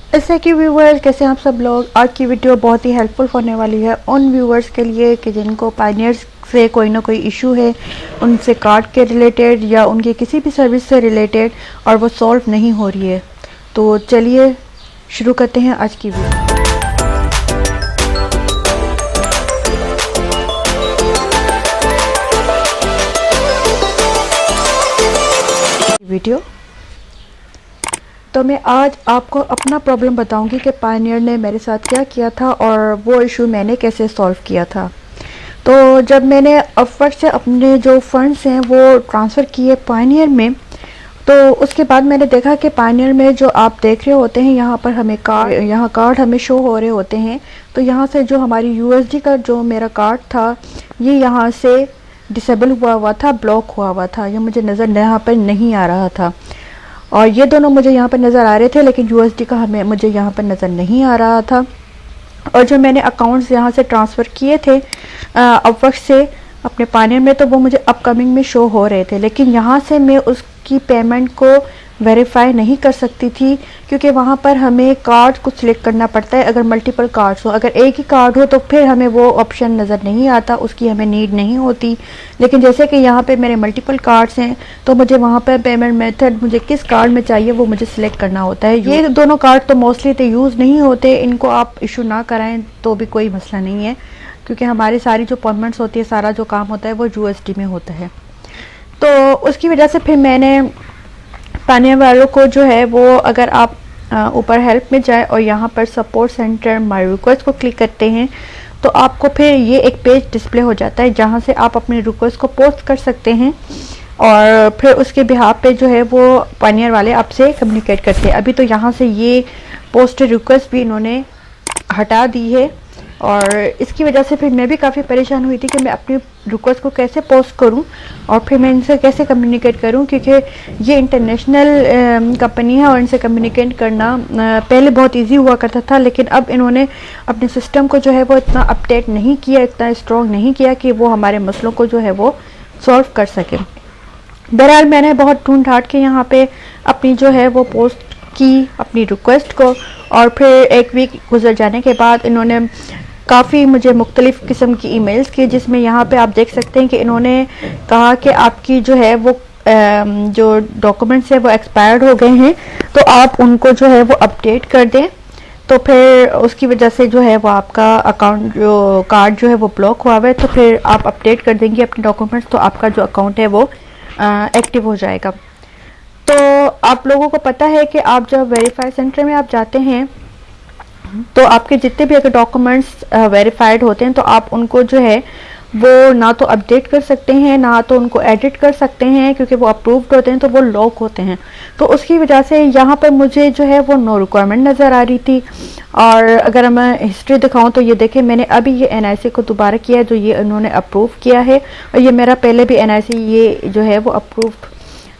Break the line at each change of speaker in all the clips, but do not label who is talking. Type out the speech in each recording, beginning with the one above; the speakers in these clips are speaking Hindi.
जैसे कि व्यूवर्स, कैसे आप सब लोग। आज की वीडियो बहुत ही हेल्पफुल होने वाली है उन व्यूवर्स के लिए कि जिनको पायनियर्स से कोई ना कोई इशू है, उनसे कार्ड के रिलेटेड या उनके किसी भी सर्विस से रिलेटेड, और वो सॉल्व नहीं हो रही है। तो चलिए शुरू करते हैं आज की वीडियो। तो मैं आज आपको अपना प्रॉब्लम बताऊंगी कि पायनियर ने मेरे साथ क्या किया था और वो इशू मैंने कैसे सॉल्व किया था। तो जब मैंने अपवर्क से अपने जो फंड्स हैं वो ट्रांसफ़र किए पायनियर में, तो उसके बाद मैंने देखा कि पायनियर में जो आप देख रहे होते हैं यहाँ पर हमें कार्ड हमें शो हो रहे होते हैं। तो यहाँ से जो हमारी यूएसडी का जो मेरा कार्ड था, ये यहाँ से डिसेबल हुआ था, ब्लॉक हुआ था। ये मुझे नज़र यहाँ पर नहीं आ रहा था, और ये दोनों मुझे यहाँ पर नज़र आ रहे थे, लेकिन यूएसडी का मुझे यहाँ पर नज़र नहीं आ रहा था। और जो मैंने अकाउंट्स यहाँ से ट्रांसफ़र किए थे अपवर्क से अपने पायनियर में, तो वो मुझे अपकमिंग में शो हो रहे थे, लेकिन यहाँ से मैं उसकी पेमेंट को वेरीफाई नहीं कर सकती थी, क्योंकि वहाँ पर हमें कार्ड को सिलेक्ट करना पड़ता है। अगर मल्टीपल कार्ड्स हो, अगर एक ही कार्ड हो तो फिर हमें वो ऑप्शन नज़र नहीं आता, उसकी हमें नीड नहीं होती। लेकिन जैसे कि यहाँ पे मेरे मल्टीपल कार्ड्स हैं, तो मुझे वहाँ पर पेमेंट मेथड मुझे किस कार्ड में चाहिए वो मुझे सिलेक्ट करना होता है। ये दोनों कार्ड तो मोस्टली तो यूज़ नहीं होते, इनको आप इशू ना कराएँ तो भी कोई मसला नहीं है, क्योंकि हमारी सारी जो अपॉइंटमेंट्स होती है, सारा जो काम होता है वो यूएसडी में होता है। तो उसकी वजह से फिर मैंने पायनियर वालों को जो है वो, अगर आप ऊपर हेल्प में जाए और यहाँ पर सपोर्ट सेंटर माय रिक्वेस्ट को क्लिक करते हैं, तो आपको फिर ये एक पेज डिस्प्ले हो जाता है जहाँ से आप अपनी रिक्वेस्ट को पोस्ट कर सकते हैं, और फिर उसके बिहाफ पे जो है वो पायनियर वाले आपसे कम्युनिकेट करते हैं। अभी तो यहाँ से ये पोस्ट रिक्वेस्ट भी इन्होंने हटा दी है, और इसकी वजह से फिर मैं भी काफ़ी परेशान हुई थी कि मैं अपनी रिक्वेस्ट को कैसे पोस्ट करूं और फिर मैं इनसे कैसे कम्युनिकेट करूं, क्योंकि ये इंटरनेशनल कंपनी है और इनसे कम्युनिकेट करना पहले बहुत इजी हुआ करता था, लेकिन अब इन्होंने अपने सिस्टम को जो है वो इतना अपडेट नहीं किया, इतना स्ट्रॉन्ग नहीं किया कि वो हमारे मसलों को जो है वो सॉल्व कर सके। बहरहाल मैंने बहुत ढूंढ ढांढ के यहाँ पे अपनी जो है वो पोस्ट की अपनी रिक्वेस्ट को, और फिर एक वीक गुजर जाने के बाद इन्होंने काफ़ी मुझे मुख्तलिफ़ किस्म की ईमेल्स की, जिसमें यहाँ पे आप देख सकते हैं कि इन्होंने कहा कि आपकी जो है वो जो डॉक्यूमेंट्स है वो एक्सपायर्ड हो गए हैं, तो आप उनको जो है वो अपडेट कर दें। तो फिर उसकी वजह से जो है वो आपका अकाउंट जो कार्ड जो है वो ब्लॉक हुआ है, तो फिर आप अपडेट कर देंगे अपने डॉक्यूमेंट्स, तो आपका जो अकाउंट है वो एक्टिव हो जाएगा। तो आप लोगों को पता है कि आप जब वेरीफाई सेंटर में आप जाते हैं, तो आपके जितने भी अगर डॉक्यूमेंट्स वेरीफाइड होते हैं, तो आप उनको जो है वो ना तो अपडेट कर सकते हैं, ना तो उनको एडिट कर सकते हैं, क्योंकि वो अप्रूव्ड होते हैं तो वो लॉक होते हैं। तो उसकी वजह से यहाँ पर मुझे जो है वो नो रिक्वायरमेंट नज़र आ रही थी। और अगर मैं हिस्ट्री दिखाऊं तो ये देखें, मैंने अभी ये एनआईसी को दोबारा किया है, जो ये इन्होंने अप्रूव किया है, और ये मेरा पहले भी एनआईसी ये जो है वो अप्रूव्ड,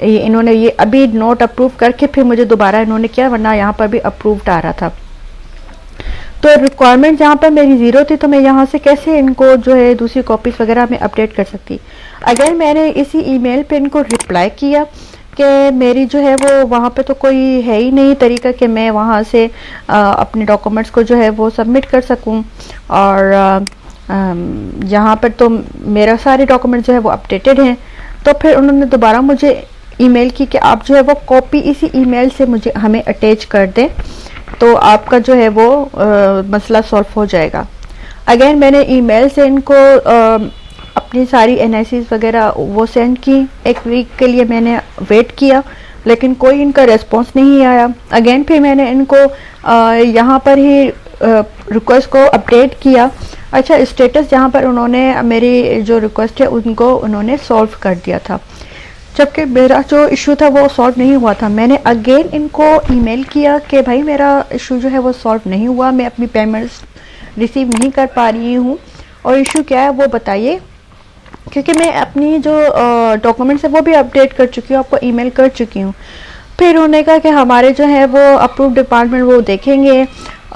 ये इन्होंने ये अभी नोट अप्रूव करके फिर मुझे दोबारा इन्होंने किया, वरना यहाँ पर भी अप्रूव्ड आ रहा था। तो रिक्वायरमेंट जहाँ पर मेरी ज़ीरो थी, तो मैं यहाँ से कैसे इनको जो है दूसरी कॉपीज़ वगैरह में अपडेट कर सकती। अगर मैंने इसी ईमेल पे इनको रिप्लाई किया कि मेरी जो है वो वहाँ पे तो कोई है ही नहीं तरीका कि मैं वहाँ से अपने डॉक्यूमेंट्स को जो है वो सबमिट कर सकूँ, और यहाँ पर तो मेरा सारे डॉक्यूमेंट जो है वो अपडेटेड हैं। तो फिर उन्होंने दोबारा मुझे ईमेल की कि आप जो है वो कॉपी इसी ईमेल से मुझे हमें अटैच कर दें, तो आपका जो है वो मसला सॉल्व हो जाएगा। अगेन मैंने ईमेल से इनको अपनी सारी एनआईसीज वगैरह वो सेंड की। एक वीक के लिए मैंने वेट किया, लेकिन कोई इनका रेस्पॉन्स नहीं आया। अगेन फिर मैंने इनको यहाँ पर ही रिक्वेस्ट को अपडेट किया। अच्छा, स्टेटस जहाँ पर उन्होंने मेरी जो रिक्वेस्ट है उनको उन्होंने सॉल्व कर दिया था, जबकि मेरा जो इशू था वो सॉल्व नहीं हुआ था। मैंने अगेन इनको ईमेल किया कि भाई मेरा इशू जो है वो सॉल्व नहीं हुआ, मैं अपनी पेमेंट्स रिसीव नहीं कर पा रही हूँ, और इशू क्या है वो बताइए, क्योंकि मैं अपनी जो डॉक्यूमेंट्स है वो भी अपडेट कर चुकी हूँ, आपको ईमेल कर चुकी हूँ। फिर उन्होंने कहा कि हमारे जो है वो अप्रूव डिपार्टमेंट वो देखेंगे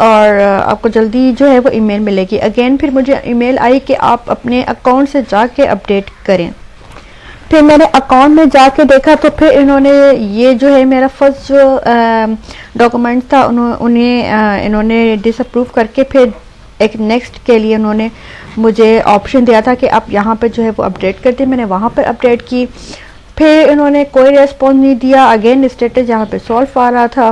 और आपको जल्दी जो है वो ईमेल मिलेगी। अगेन फिर मुझे ईमेल आई कि आप अपने अकाउंट से जाके अपडेट करें। फिर मैंने अकाउंट में जाके देखा तो फिर इन्होंने ये जो है मेरा फर्स्ट जो डॉक्यूमेंट था उन्हें इन्होंने डिसअप्रूव करके फिर एक नेक्स्ट के लिए उन्होंने मुझे ऑप्शन दिया था कि आप यहाँ पे जो है वो अपडेट कर दिए। मैंने वहाँ पर अपडेट की, फिर इन्होंने कोई रेस्पॉन्स नहीं दिया। अगेन स्टेटस यहाँ पे सॉल्व आ रहा था।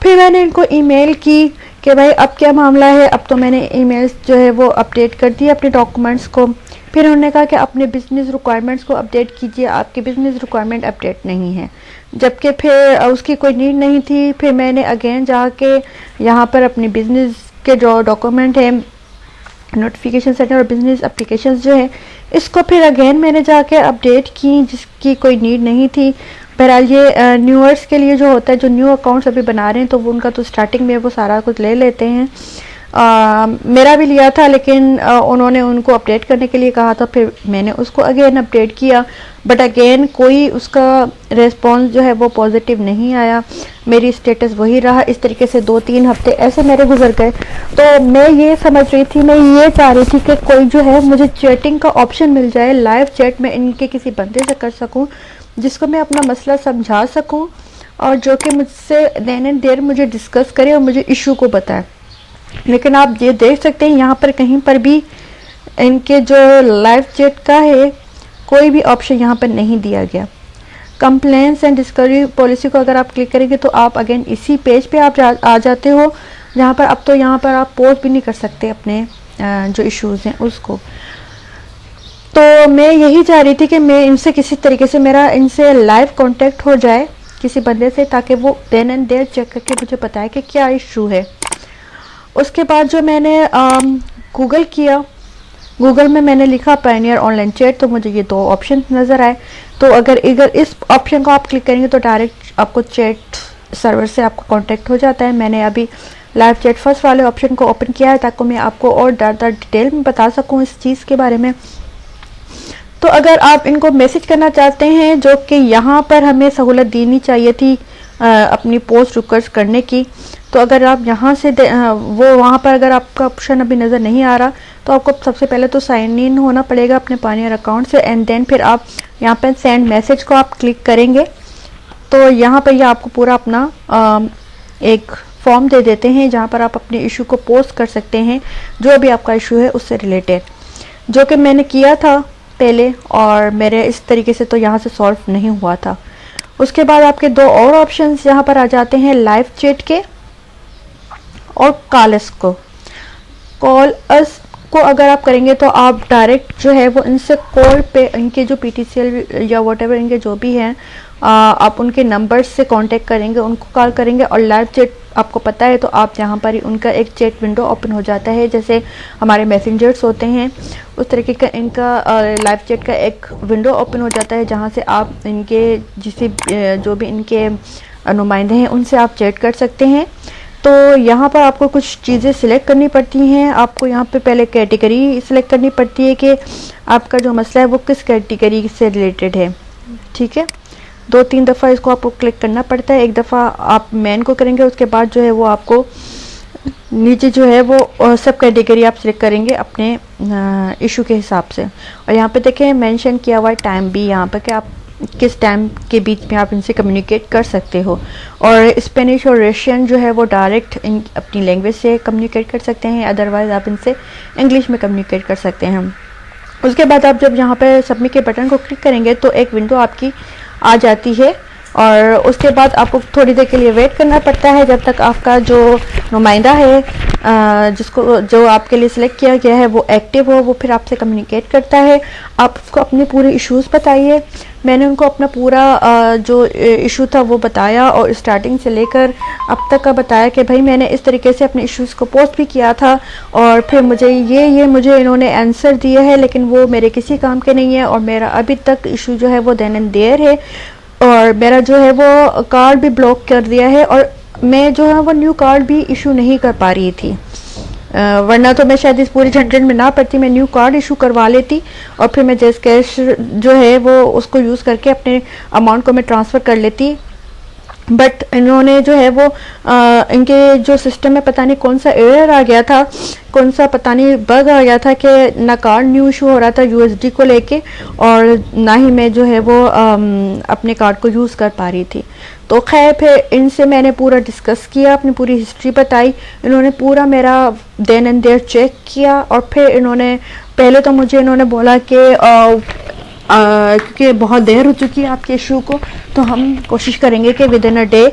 फिर मैंने इनको ईमेल की कि भाई अब क्या मामला है। अब तो मैंने ईमेल्स जो है वो अपडेट कर दिए अपने डॉक्यूमेंट्स को। फिर उन्होंने कहा कि अपने बिजनेस रिक्वायरमेंट्स को अपडेट कीजिए, आपके बिजनेस रिक्वायरमेंट अपडेट नहीं है, जबकि फिर उसकी कोई नीड नहीं थी। फिर मैंने अगेन जाके यहाँ पर अपने बिजनेस के जो डॉक्यूमेंट है, नोटिफिकेशन सेंटर और बिजनेस एप्लीकेशंस जो है, इसको फिर अगेन मैंने जाके अपडेट की, जिसकी कोई नीड नहीं थी। बहरहाल ये न्यूअर्स के लिए जो होता है, जो न्यू अकाउंट्स अभी बना रहे हैं, तो वो उनका तो स्टार्टिंग में वो सारा कुछ ले लेते हैं। मेरा भी लिया था, लेकिन उन्होंने उनको अपडेट करने के लिए कहा था। फिर मैंने उसको अगेन अपडेट किया, बट अगेन कोई उसका रेस्पॉन्स जो है वो पॉजिटिव नहीं आया। मेरी स्टेटस वही रहा। इस तरीके से 2-3 हफ्ते ऐसे मेरे गुजर गए। तो मैं ये समझ रही थी, मैं ये चाह रही थी कि कोई जो है मुझे चैटिंग का ऑप्शन मिल जाए, लाइव चैट में इनके किसी बंदे से कर सकूं, जिसको मैं अपना मसला समझा सकूं और जो कि मुझसे देन एंड देयर मुझे डिस्कस करे और मुझे इशू को बताए। लेकिन आप ये देख सकते हैं यहाँ पर कहीं पर भी इनके जो लाइव चैट का है कोई भी ऑप्शन यहाँ पर नहीं दिया गया। कंप्लेंट्स एंड डिस्कवरी पॉलिसी को अगर आप क्लिक करेंगे तो आप अगेन इसी पेज पे आप आ जाते हो, जहाँ पर अब तो यहाँ पर आप पोस्ट भी नहीं कर सकते अपने जो इश्यूज़ हैं उसको। तो मैं यही चाह रही थी कि मैं इनसे किसी तरीके से मेरा इनसे लाइव कांटेक्ट हो जाए किसी बंदे से, ताकि वो देन एंड देयर चेक करके मुझे बताए कि क्या इशू है। उसके बाद जो मैंने गूगल किया, गूगल में मैंने लिखा पायनियर ऑनलाइन चैट, तो मुझे ये 2 ऑप्शन नज़र आए। तो अगर इस ऑप्शन को आप क्लिक करेंगे तो डायरेक्ट आपको चैट सर्वर से आपको कांटेक्ट हो जाता है। मैंने अभी लाइव चैट फर्स्ट वाले ऑप्शन को ओपन किया है ताकि मैं आपको और ज़्यादा डिटेल में बता सकूं इस चीज़ के बारे में। तो अगर आप इनको मैसेज करना चाहते हैं, जो कि यहाँ पर हमें सहूलत देनी चाहिए थी अपनी पोस्ट रिक्वेस्ट करने की, तो अगर आप यहाँ से वो वहाँ पर अगर आपका ऑप्शन अभी नज़र नहीं आ रहा, तो आपको सबसे पहले तो साइन इन होना पड़ेगा अपने पायनियर अकाउंट से, एंड देन फिर आप यहाँ पर सेंड मैसेज को आप क्लिक करेंगे तो यहाँ पर ये आपको पूरा अपना एक फॉर्म दे देते हैं, जहाँ पर आप अपने इशू को पोस्ट कर सकते हैं, जो भी आपका इशू है उससे रिलेटेड, जो कि मैंने किया था पहले और मेरे इस तरीके से तो यहाँ से सॉल्व नहीं हुआ था। उसके बाद आपके 2 और ऑप्शंस यहाँ पर आ जाते हैं, लाइव चैट के और कॉल अस को। कॉल अस को अगर आप करेंगे तो आप डायरेक्ट जो है वो इनसे कॉल पे इनके जो PTCL या व्हाटएवर इनके जो भी हैं आप उनके नंबर्स से कांटेक्ट करेंगे, उनको कॉल करेंगे। और लाइव चैट आपको पता है तो आप यहाँ पर ही उनका एक चैट विंडो ओपन हो जाता है, जैसे हमारे मैसेंजर्स होते हैं उस तरीके का इनका लाइव चैट का एक विंडो ओपन हो जाता है, जहाँ से आप इनके जो भी इनके नुमाइंदे हैं उनसे आप चैट कर सकते हैं। तो यहाँ पर आपको कुछ चीज़ें सिलेक्ट करनी पड़ती हैं। आपको यहाँ पे पहले कैटेगरी सिलेक्ट करनी पड़ती है कि आपका जो मसला है वो किस कैटेगरी से रिलेटेड है, ठीक है। 2-3 दफ़ा इसको आपको क्लिक करना पड़ता है। एक दफ़ा आप मैन को करेंगे, उसके बाद जो है वो आपको नीचे जो है वो सब कैटेगरी आप सिलेक्ट करेंगे अपने इशू के हिसाब से। और यहाँ पे देखें मेंशन किया हुआ है टाइम भी यहाँ पर कि आप किस टाइम के बीच में आप इनसे कम्युनिकेट कर सकते हो। और स्पेनिश और रशियन जो है वो डायरेक्ट अपनी लैंग्वेज से कम्युनिकेट कर सकते हैं, अदरवाइज़ आप इनसे इंग्लिश में कम्युनिकेट कर सकते हैं। उसके बाद आप जब यहाँ पर सबमिट के बटन को क्लिक करेंगे तो एक विंडो आपकी आ जाती है और उसके बाद आपको थोड़ी देर के लिए वेट करना पड़ता है जब तक आपका जो नुमाइंदा है जो आपके लिए सिलेक्ट किया गया है वो एक्टिव हो, वो फिर आपसे कम्युनिकेट करता है। आप उसको अपने पूरे इश्यूज़ बताइए। मैंने उनको अपना पूरा जो इशू था वो बताया और स्टार्टिंग से लेकर अब तक का बताया कि भाई मैंने इस तरीके से अपने इश्यूज़ को पोस्ट भी किया था और फिर मुझे मुझे इन्होंने आंसर दिया है, लेकिन वो मेरे किसी काम के नहीं है और मेरा अभी तक इशू जो है वो देन एंड देयर है और मेरा जो है वो कार्ड भी ब्लॉक कर दिया है और मैं जो है वो न्यू कार्ड भी इशू नहीं कर पा रही थी, वरना तो मैं शायद इस पूरी झंझट में ना पड़ती, मैं न्यू कार्ड इशू करवा लेती और फिर मैं जैस कैश जो है वो उसको यूज़ करके अपने अमाउंट को मैं ट्रांसफ़र कर लेती बट इन्होंने जो है वो इनके जो सिस्टम में पता नहीं कौन सा एरर आ गया था, कौन सा पता नहीं बग आ गया था कि ना कार्ड न्यू इशू हो रहा था यूएसडी को लेके, और ना ही मैं जो है वो अपने कार्ड को यूज़ कर पा रही थी। तो खैर फिर इनसे मैंने पूरा डिस्कस किया, अपनी पूरी हिस्ट्री बताई। इन्होंने पूरा मेरा देन एंड देयर चेक किया, और फिर इन्होंने पहले तो मुझे इन्होंने बोला कि क्योंकि बहुत देर हो चुकी है आपके इशू को, तो हम कोशिश करेंगे कि with in a day,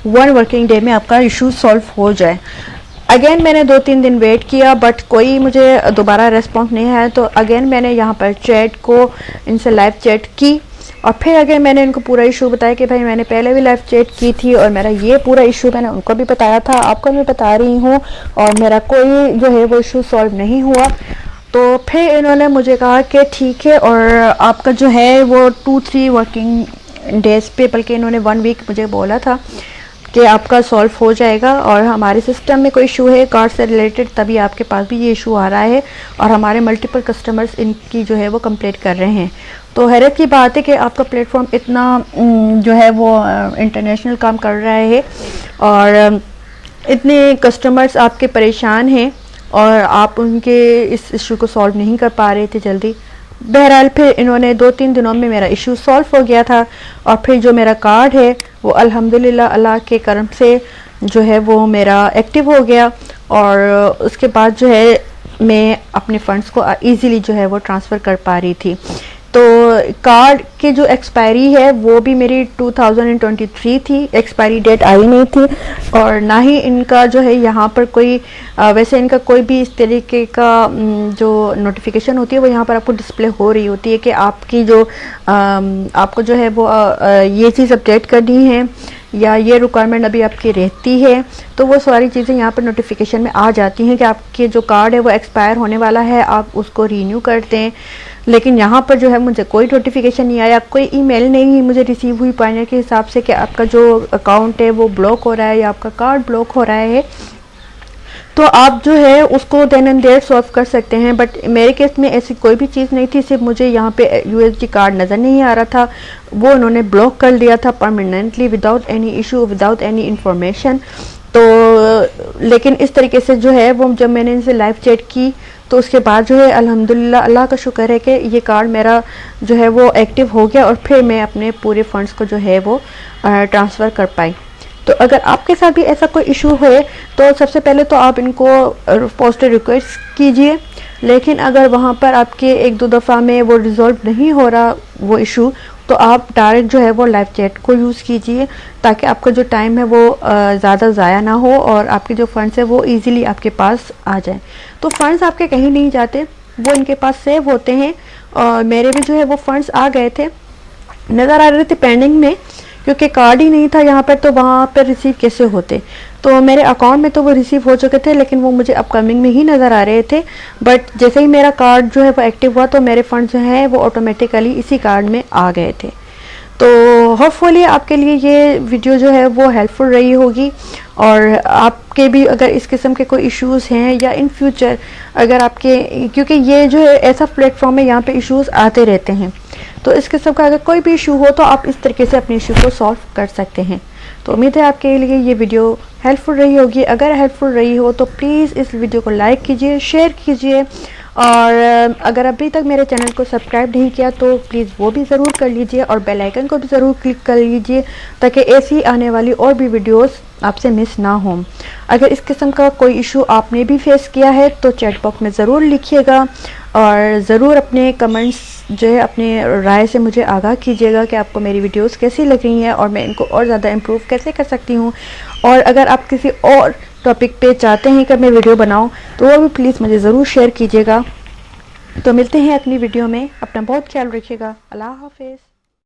1 working day में आपका इशू सॉल्व हो जाए। अगेन मैंने 2-3 दिन वेट किया, बट कोई मुझे दोबारा रेस्पॉन्स नहीं आया। तो अगेन मैंने यहाँ पर चैट को इनसे लाइव चैट की, और फिर अगेन मैंने इनको पूरा इशू बताया कि भाई मैंने पहले भी लाइव चैट की थी और मेरा ये पूरा इशू मैंने उनको भी बताया था, आपको भी बता रही हूँ, और मेरा कोई जो है वो इशू सॉल्व नहीं हुआ। तो फिर इन्होंने मुझे कहा कि ठीक है, और आपका जो है वो 2-3 वर्किंग डेज पे, बल्कि इन्होंने 1 वीक मुझे बोला था कि आपका सॉल्व हो जाएगा, और हमारे सिस्टम में कोई इशू है कार्ड से रिलेटेड, तभी आपके पास भी ये इशू आ रहा है, और हमारे मल्टीपल कस्टमर्स इनकी जो है वो कंप्लेंट कर रहे हैं। तो हैरत की बात है कि आपका प्लेटफॉर्म इतना जो है वो इंटरनेशनल काम कर रहा है, और इतने कस्टमर्स आपके परेशान हैं, और आप उनके इस इशू को सॉल्व नहीं कर पा रहे थे जल्दी। बहरहाल फिर इन्होंने 2-3 दिनों में मेरा इशू सॉल्व हो गया था, और फिर जो मेरा कार्ड है वो अल्हम्दुलिल्लाह अल्लाह के करम से जो है वो मेरा एक्टिव हो गया, और उसके बाद जो है मैं अपने फंड्स को इजीली जो है वो ट्रांसफ़र कर पा रही थी। तो कार्ड की जो एक्सपायरी है वो भी मेरी 2023 थी, एक्सपायरी डेट आई नहीं थी, और ना ही इनका जो है यहाँ पर कोई वैसे इनका कोई भी इस तरीके का जो नोटिफिकेशन होती है वो यहाँ पर आपको डिस्प्ले हो रही होती है कि आपकी जो आपको जो है वो ये चीज़ अपडेट करनी है, या ये रिक्वायरमेंट अभी आपकी रहती है। तो वो सारी चीज़ें यहाँ पर नोटिफिकेशन में आ जाती हैं कि आपके जो कार्ड है वो एक्सपायर होने वाला है, आप उसको रीन्यू करते हैं। लेकिन यहाँ पर जो है मुझे कोई नोटिफिकेशन नहीं आया, कोई ईमेल नहीं मुझे रिसीव हुई पाने के हिसाब से कि आपका जो अकाउंट है वो ब्लॉक हो रहा है या आपका कार्ड ब्लॉक हो रहा है। तो आप जो है उसको देन एंड देयर सॉल्व कर सकते हैं, बट मेरे केस में ऐसी कोई भी चीज़ नहीं थी, सिर्फ मुझे यहाँ पे यूएसडी कार्ड नज़र नहीं आ रहा था, वो उन्होंने ब्लॉक कर दिया था permanently, without any issue, without any information. तो लेकिन इस तरीके से जो है वो जब मैंने इनसे लाइव चैट की, तो उसके बाद जो है अल्हम्दुलिल्लाह अल्लाह का शुक्र है कि ये कार्ड मेरा जो है वो एक्टिव हो गया, और फिर मैं अपने पूरे फंड्स को जो है वो ट्रांसफ़र कर पाई। तो अगर आपके साथ भी ऐसा कोई इशू है तो सबसे पहले तो आप इनको पोस्टर रिक्वेस्ट कीजिए, लेकिन अगर वहाँ पर आपके 1-2 दफ़ा में वो रिज़ॉल्व नहीं हो रहा वो इशू, तो आप डायरेक्ट जो है वो लाइव चैट को यूज़ कीजिए, ताकि आपका जो टाइम है वो ज़्यादा ज़ाया ना हो, और आपके जो फंड्स है वो इजीली आपके पास आ जाए। तो फंड्स आपके कहीं नहीं जाते, वो इनके पास सेव होते हैं, और मेरे भी जो है वो फंड्स आ गए थे, नज़र आ रहे थे पेंडिंग में, क्योंकि कार्ड ही नहीं था यहाँ पर, तो वहाँ पर रिसीव कैसे होते। तो मेरे अकाउंट में तो वो रिसीव हो चुके थे, लेकिन वो मुझे अपकमिंग में ही नज़र आ रहे थे। बट जैसे ही मेरा कार्ड जो है वो एक्टिव हुआ, तो मेरे फंड जो हैं वो ऑटोमेटिकली इसी कार्ड में आ गए थे। तो होपफुली आपके लिए ये वीडियो जो है वो हेल्पफुल रही होगी, और आपके भी अगर इस किस्म के कोई इश्यूज़ हैं, या इन फ्यूचर अगर आपके, क्योंकि ये जो है ऐसा प्लेटफॉर्म है यहाँ पे इश्यूज़ आते रहते हैं, तो इस किस्म का अगर कोई भी इशू हो तो आप इस तरीके से अपने इशू को सॉल्व कर सकते हैं। तो उम्मीद है आपके लिए ये वीडियो हेल्पफुल रही होगी। अगर हेल्पफुल रही हो तो प्लीज़ इस वीडियो को लाइक कीजिए, शेयर कीजिए, और अगर अभी तक मेरे चैनल को सब्सक्राइब नहीं किया तो प्लीज़ वो भी ज़रूर कर लीजिए, और बेल आइकन को भी ज़रूर क्लिक कर लीजिए, ताकि ऐसी आने वाली और भी वीडियोस आपसे मिस ना हो। अगर इस किस्म का कोई इशू आपने भी फेस किया है तो चैट बॉक्स में ज़रूर लिखिएगा, और ज़रूर अपने कमेंट्स जो है अपने राय से मुझे आगाह कीजिएगा कि आपको मेरी वीडियोस कैसी लग रही हैं, और मैं इनको और ज़्यादा इम्प्रूव कैसे कर सकती हूँ। और अगर आप किसी और टॉपिक पे चाहते हैं कि मैं वीडियो बनाऊं, तो वो भी प्लीज़ मुझे ज़रूर शेयर कीजिएगा। तो मिलते हैं अगली वीडियो में, अपना बहुत ख्याल रखिएगा। अल्लाह हाफिज़।